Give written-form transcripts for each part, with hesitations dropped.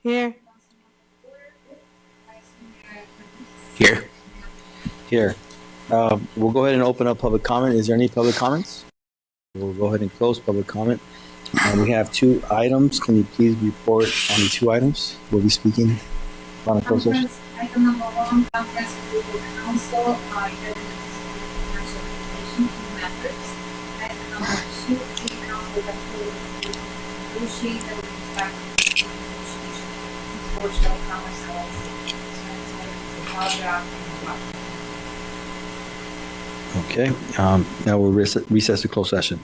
Here. Here. Here. We'll go ahead and open up public comment. Is there any public comments? We'll go ahead and close public comment. We have two items. Can you please report on the two items? We'll be speaking on a closed session. Item number one, conference with the council, commercial communication to members. Item number two, the council that will negotiate and respect negotiations with Portugal Commerce LLC. The paragraph Okay. Now we'll recess to closed session.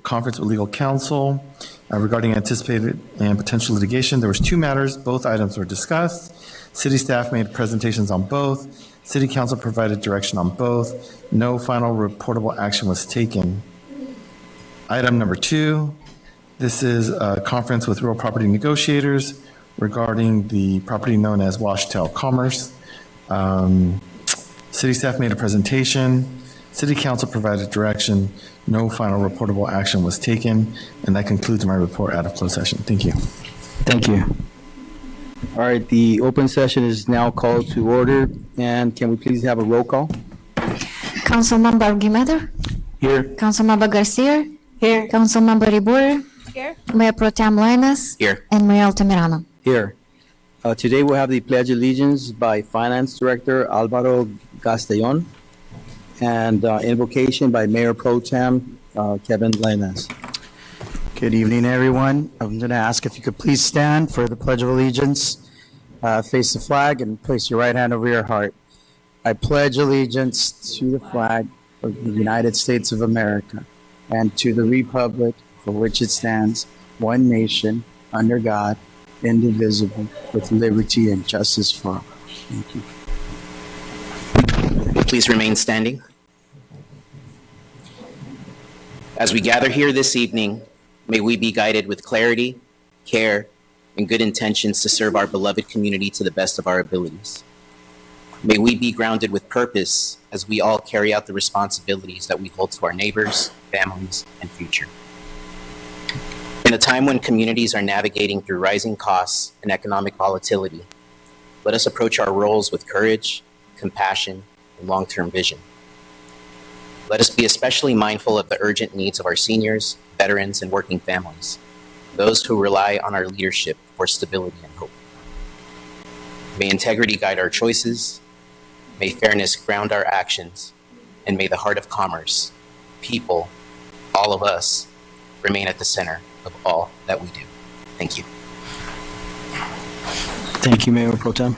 conference with legal counsel regarding anticipated and potential litigation. There was 2 matters. Both items were discussed. City staff made presentations on both. City council provided direction on both. No final reportable action was taken. Item number 2, this is a conference with real property negotiators regarding the property known as Washtail Commerce. City staff made a presentation. City council provided direction. No final reportable action was taken. And that concludes my report out of closed session. Thank you. Thank you. All right, the open session is now called to order, and can we please have a roll call? Councilmember Guimede, Here. Councilmember Garcia, Here. Councilmember Ribur, Here. Mayor Pro Tem Lainez, Here. and Mayor Altamirano. Here. Today we'll have the Pledge of Allegiance by Finance Director Alvaro Castellon and invocation by Mayor Pro Tem Kevin Lainez. Good evening, everyone. I'm going to ask if you could please stand for the Pledge of Allegiance. Face the flag and place your right hand over your heart. I pledge allegiance to the flag of the United States of America and to the republic for which it stands, one nation, under God, indivisible, with liberty and justice for all. Thank you. Please remain standing. As we gather here this evening, may we be guided with clarity, care, and good intentions to serve our beloved community to the best of our abilities. May we be grounded with purpose as we all carry out the responsibilities that we hold to our neighbors, families, and future. In a time when communities are navigating through rising costs and economic volatility, let us approach our roles with courage, compassion, and long-term vision. Let us be especially mindful of the urgent needs of our seniors, veterans, and working families, those who rely on our leadership for stability and hope. May integrity guide our choices, may fairness ground our actions, and may the heart of commerce, people, all of us, remain at the center of all that we do. Thank you. Thank you, Mayor Pro Tem.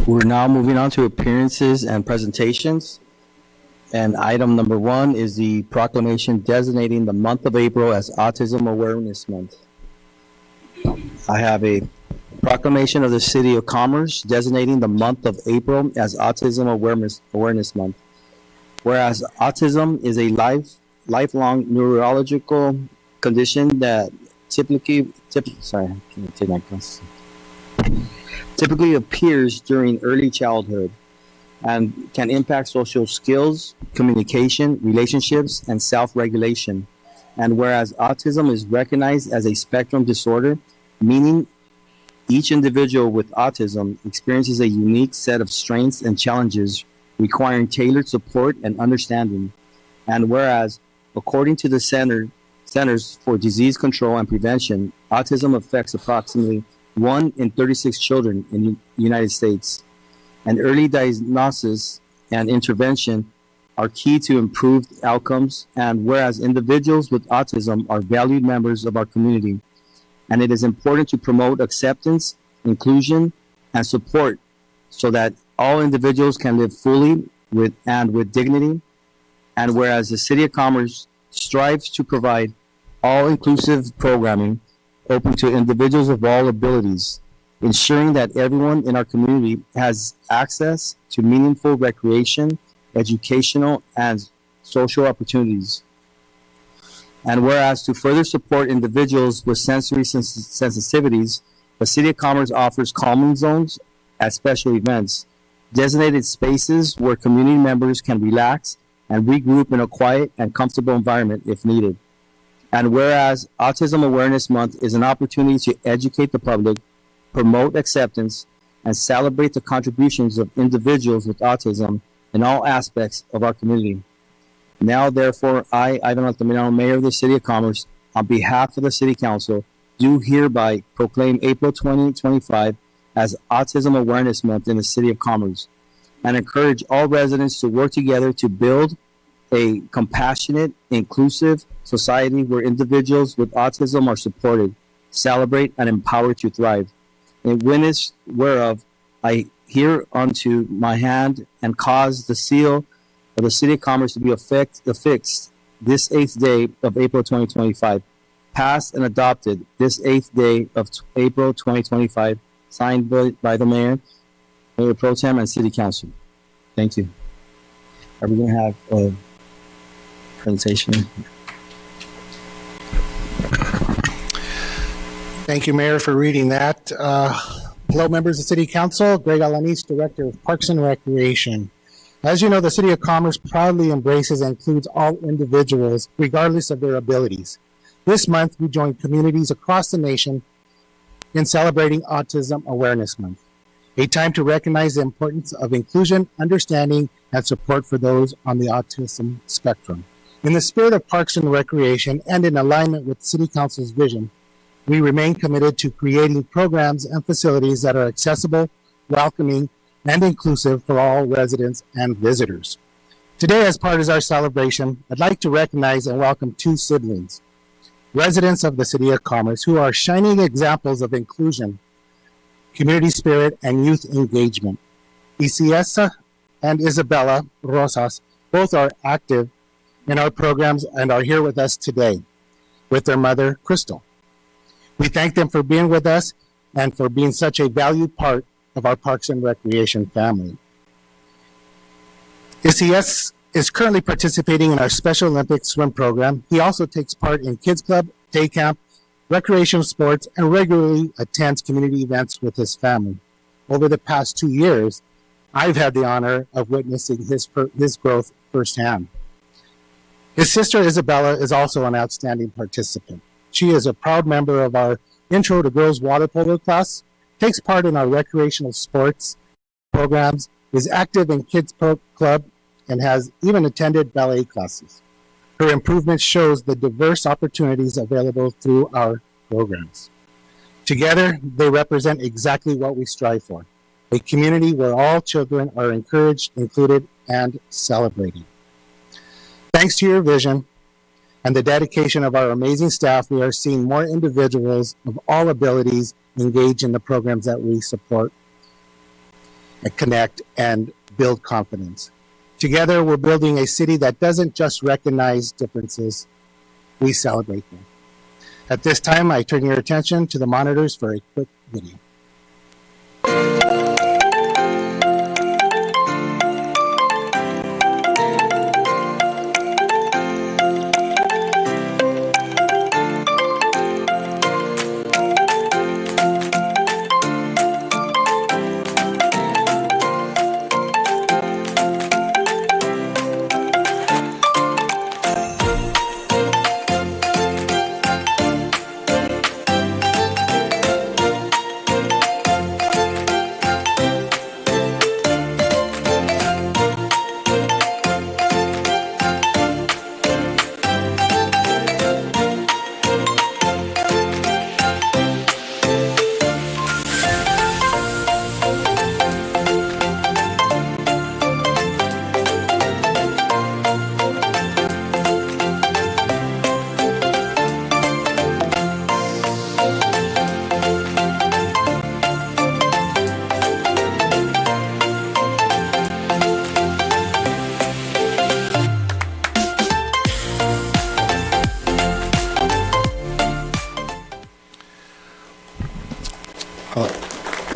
We're now moving on to appearances and presentations. And item number 1 is the proclamation designating the month of April as Autism Awareness Month. I have a proclamation of the City of Commerce designating the month of April as Autism Awareness Month. Whereas autism is a lifelong neurological condition that typically appears during early childhood and can impact social skills, communication, relationships, and self-regulation. And whereas autism is recognized as a spectrum disorder, meaning each individual with autism experiences a unique set of strengths and challenges requiring tailored support and understanding. And whereas, according to the Centers for Disease Control and Prevention, autism affects approximately 1 in 36 children in the United States. And early diagnosis and intervention are key to improved outcomes. And whereas individuals with autism are valued members of our community, and it is important to promote acceptance, inclusion, and support so that all individuals can live fully with dignity. And whereas the City of Commerce strives to provide all-inclusive programming open to individuals of all abilities, ensuring that everyone in our community has access to meaningful recreation, educational, and social opportunities. And whereas to further support individuals with sensory sensitivities, the City of Commerce offers calming zones at special events, designated spaces where community members can relax and regroup in a quiet and comfortable environment if needed. And whereas Autism Awareness Month is an opportunity to educate the public, promote acceptance, and celebrate the contributions of individuals with autism in all aspects of our community. Now, therefore, I, Ivan Altamirano, Mayor of the City of Commerce, on behalf of the City Council, do hereby proclaim April 2025 as Autism Awareness Month in the City of Commerce, and encourage all residents to work together to build a compassionate, inclusive society where individuals with autism are supported, celebrate, and empower to thrive. In witness whereof, I here unto my hand and cause the seal of the City of Commerce to be affixed this 8th day of April 2025, passed and adopted this 8th day of April 2025, signed by the Mayor, Mayor Pro Tem, and City Council. Thank you. Are we going to have a presentation? Thank you, Mayor, for reading that. Hello, members of City Council. Greg Alanis, Director of Parks and Recreation. As you know, the City of Commerce proudly embraces and includes all individuals, regardless of their abilities. This month, we join communities across the nation in celebrating Autism Awareness Month, a time to recognize the importance of inclusion, understanding, and support for those on the autism spectrum. In the spirit of Parks and Recreation and in alignment with City Council's vision, we remain committed to creating programs and facilities that are accessible, welcoming, and inclusive for all residents and visitors. Today, as part of our celebration, I'd like to recognize and welcome two siblings, residents of the City of Commerce, who are shining examples of inclusion, community spirit, and youth engagement. Isiesa and Isabella Rosas both are active in our programs and are here with us today with their mother, Crystal. We thank them for being with us and for being such a valued part of our Parks and Recreation family. Isies is currently participating in our Special Olympics swim program. He also takes part in Kids Club, Day Camp, recreational sports, and regularly attends community events with his family. Over the past 2 years, I've had the honor of witnessing his growth firsthand. His sister Isabella is also an outstanding participant. She is a proud member of our Intro to Girls Water Polo class, takes part in our recreational sports programs, is active in Kids Club, and has even attended ballet classes. Her improvement shows the diverse opportunities available through our programs. Together, they represent exactly what we strive for, a community where all children are encouraged, included, and celebrated. Thanks to your vision and the dedication of our amazing staff, we are seeing more individuals of all abilities engage in the programs that we support and connect and build confidence. Together, we're building a city that doesn't just recognize differences, we celebrate them. At this time, I turn your attention to the monitors for a quick video.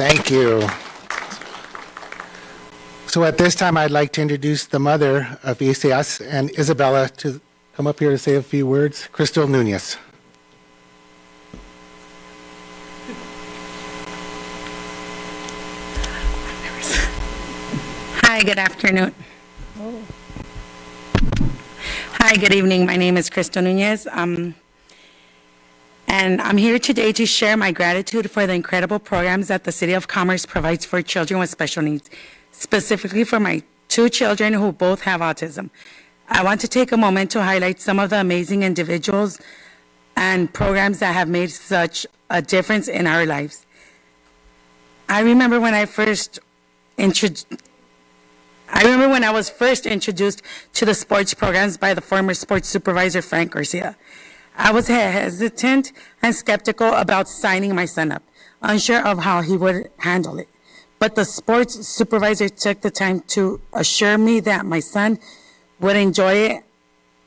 Thank you. So at this time, I'd like to introduce the mother of Isias and Isabella to come up here to say a few words. Crystal Nunez. Hi, good afternoon. Hi, good evening. My name is Crystal Nunez. And I'm here today to share my gratitude for the incredible programs that the City of Commerce provides for children with special needs, specifically for my two children who both have autism. I want to take a moment to highlight some of the amazing individuals and programs that have made such a difference in our lives. I remember when I was first introduced to the sports programs by the former sports supervisor, Frank Garcia. I was hesitant and skeptical about signing my son up, unsure of how he would handle it. But the sports supervisor took the time to assure me that my son would enjoy it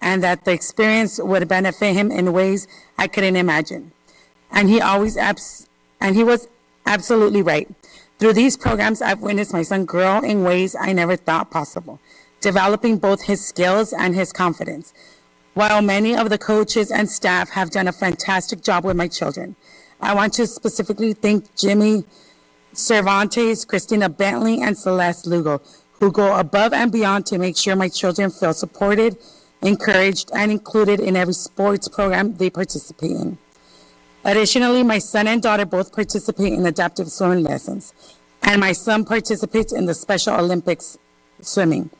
and that the experience would benefit him in ways I couldn't imagine. And he was absolutely right. Through these programs, I've witnessed my son grow in ways I never thought possible, developing both his skills and his confidence. While many of the coaches and staff have done a fantastic job with my children, I want to specifically thank Jimmy Cervantes, Christina Bentley, and Celeste Lugo, who go above and beyond to make sure my children feel supported, encouraged, and included in every sports program they participate in. Additionally, my son and daughter both participate in adaptive swimming lessons, and my son participates in the Special Olympics swimming.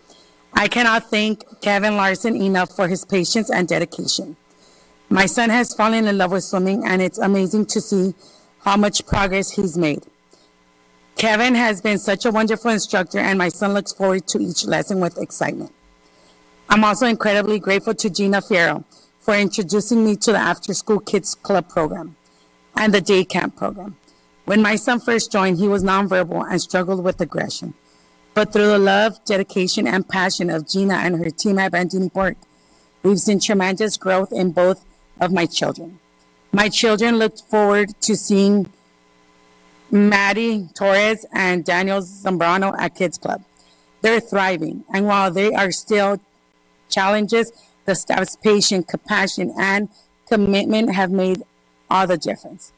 I cannot thank Kevin Larson enough for his patience and dedication. My son has fallen in love with swimming, and it's amazing to see how much progress he's made. Kevin has been such a wonderful instructor, and my son looks forward to each lesson with excitement. I'm also incredibly grateful to Gina Fierro for introducing me to the After School Kids Club program and the Day Camp program. When my son first joined, he was nonverbal and struggled with aggression. But through the love, dedication, and passion of Gina and her team at Bandini Park, we've seen tremendous growth in both of my children. My children look forward to seeing Maddie Torres and Daniel Zambrano at Kids Club. They're thriving, and while there are still challenges, the staff's patience, compassion, and commitment have made all the difference.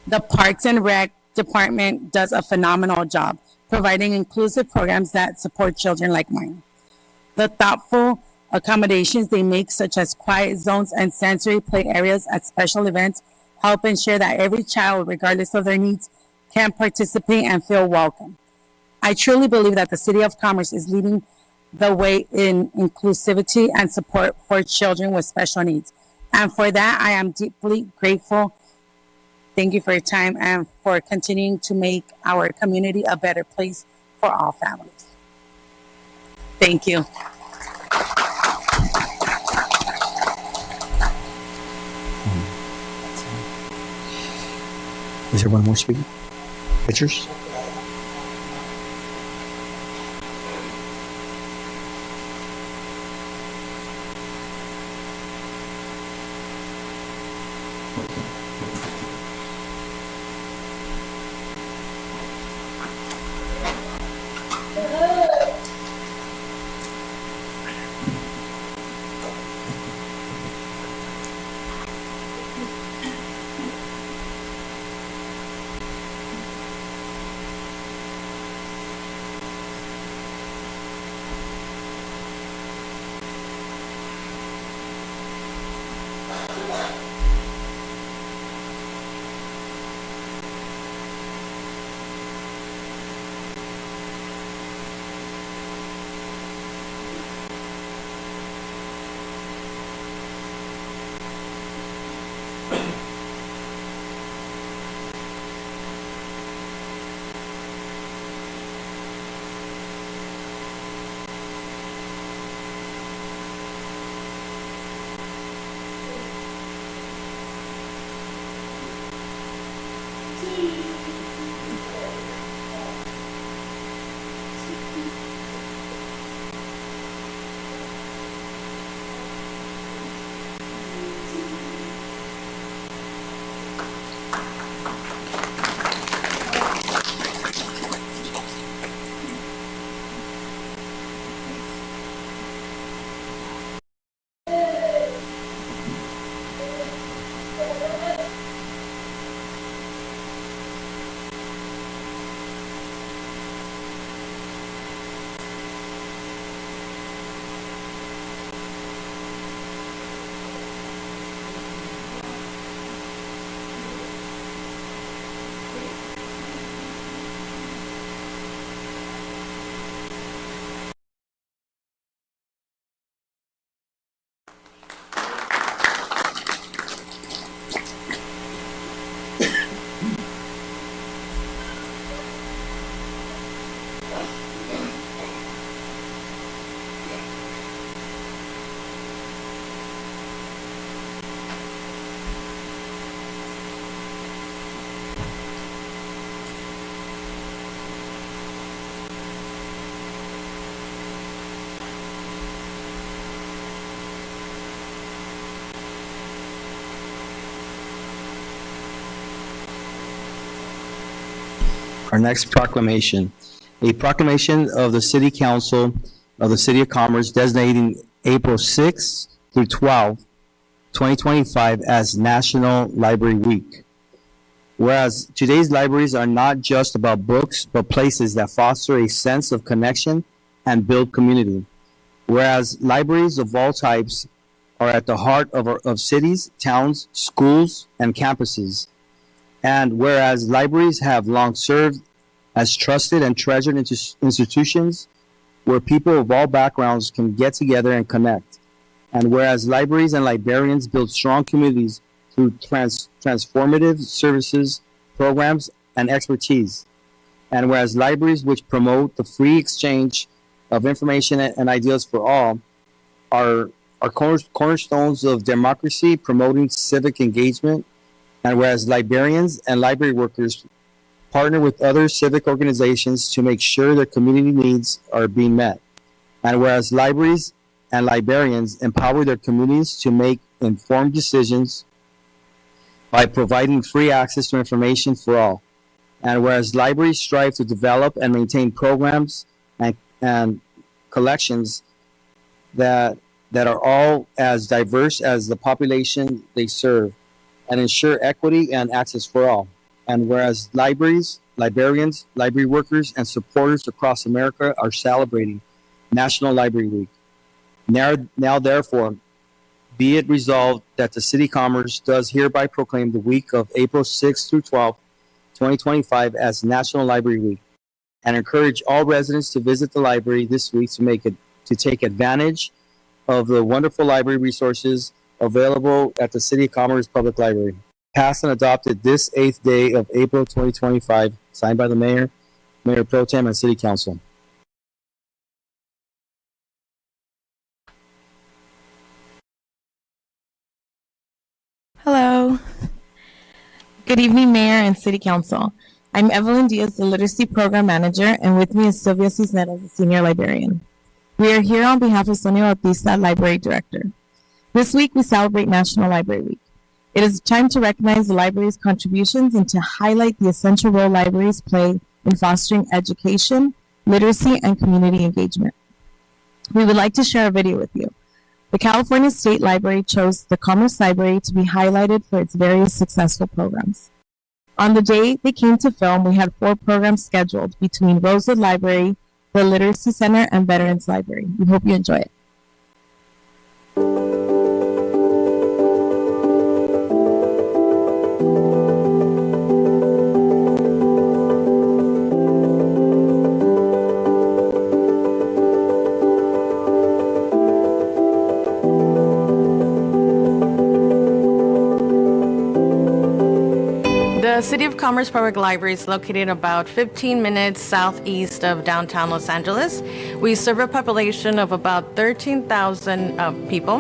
The Parks and Rec department does a phenomenal job providing inclusive programs that support children like mine. The thoughtful accommodations they make, such as quiet zones and sensory play areas at special events, help ensure that every child, regardless of their needs, can participate and feel welcome. I truly believe that the City of Commerce is leading the way in inclusivity and support for children with special needs. And for that, I am deeply grateful. Thank you for your time and for continuing to make our community a better place for all families. Thank you. Is there one more speaker? Pictures? Our next proclamation, a proclamation of the City Council of the City of Commerce designating April 6th through 12th, 2025 as National Library Week. Whereas today's libraries are not just about books, but places that foster a sense of connection and build community. Whereas libraries of all types are at the heart of cities, towns, schools, and campuses. And whereas libraries have long served as trusted and treasured institutions where people of all backgrounds can get together and connect. And whereas libraries and librarians build strong communities through transformative services, programs, and expertise. And whereas libraries which promote the free exchange of information and ideas for all are cornerstones of democracy, promoting civic engagement. And whereas librarians and library workers partner with other civic organizations to make sure their community needs are being met. And whereas libraries and librarians empower their communities to make informed decisions by providing free access to information for all. And whereas libraries strive to develop and maintain programs and collections that are all as diverse as the population they serve and ensure equity and access for all. And whereas libraries, librarians, library workers, and supporters across America are celebrating National Library Week. Now therefore, be it resolved that the City of Commerce does hereby proclaim the week of April 6th through 12th, 2025 as National Library Week, and encourage all residents to visit the library this week to take advantage of the wonderful library resources available at the City of Commerce Public Library. Passed and adopted this 8th day of April 2025, signed by the Mayor, Mayor Pro Tem, and City Council. Hello. Good evening, Mayor and City Council. I'm Evelyn Diaz, the Literacy Program Manager, and with me is Sylvia Cisneros, the Senior Librarian. We are here on behalf of Sonia Bautista, Library Director. This week, we celebrate National Library Week. It is time to recognize the library's contributions and to highlight the essential role libraries play in fostering education, literacy, and community engagement. We would like to share a video with you. The California State Library chose the Commerce Library to be highlighted for its various successful programs. On the day they came to film, we had 4 programs scheduled between Rosewood Library, the Literacy Center, and Veterans Library. We hope you enjoy it. The City of Commerce Public Library is located about 15 minutes southeast of downtown Los Angeles. We serve a population of about 13,000 people.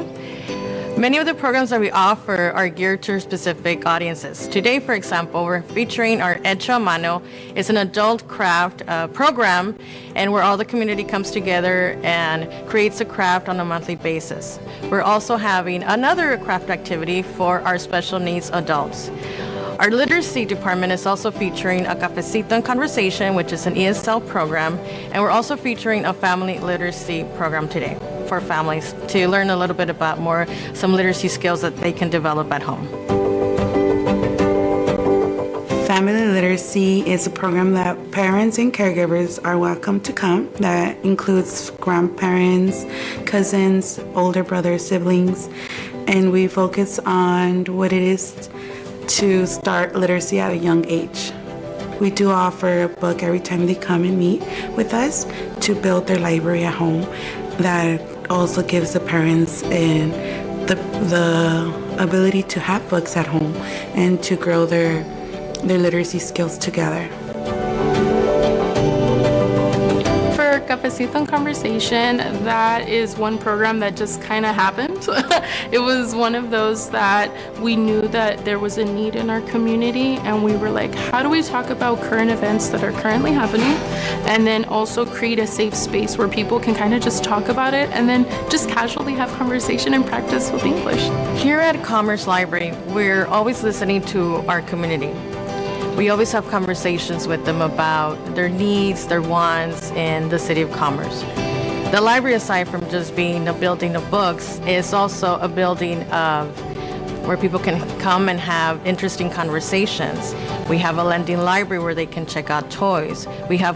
Many of the programs that we offer are geared to specific audiences. Today, for example, we're featuring our Hecho a Mano. It's an adult craft program, and where all the community comes together and creates a craft on a monthly basis. We're also having another craft activity for our special needs adults. Our literacy department is also featuring a Cafecito and Conversation, which is an ESL program, and we're also featuring a family literacy program today for families to learn a little bit about some literacy skills that they can develop at home. Family Literacy is a program that parents and caregivers are welcome to come. That includes grandparents, cousins, older brothers, siblings, and we focus on what it is to start literacy at a young age. We do offer a book every time they come and meet with us to build their library at home. That also gives the parents and the ability to have books at home and to grow their literacy skills together. For Cafecito and Conversation, that is one program that just kind of happened. It was one of those that we knew that there was a need in our community, and we were like, how do we talk about current events that are currently happening, and then also create a safe space where people can kind of just talk about it and then just casually have conversation and practice with English. Here at Commerce Library, we're always listening to our community. We always have conversations with them about their needs, their wants in the City of Commerce. The library, aside from just being a building of books, is also a building of where people can come and have interesting conversations. We have a lending library where they can check out toys. We have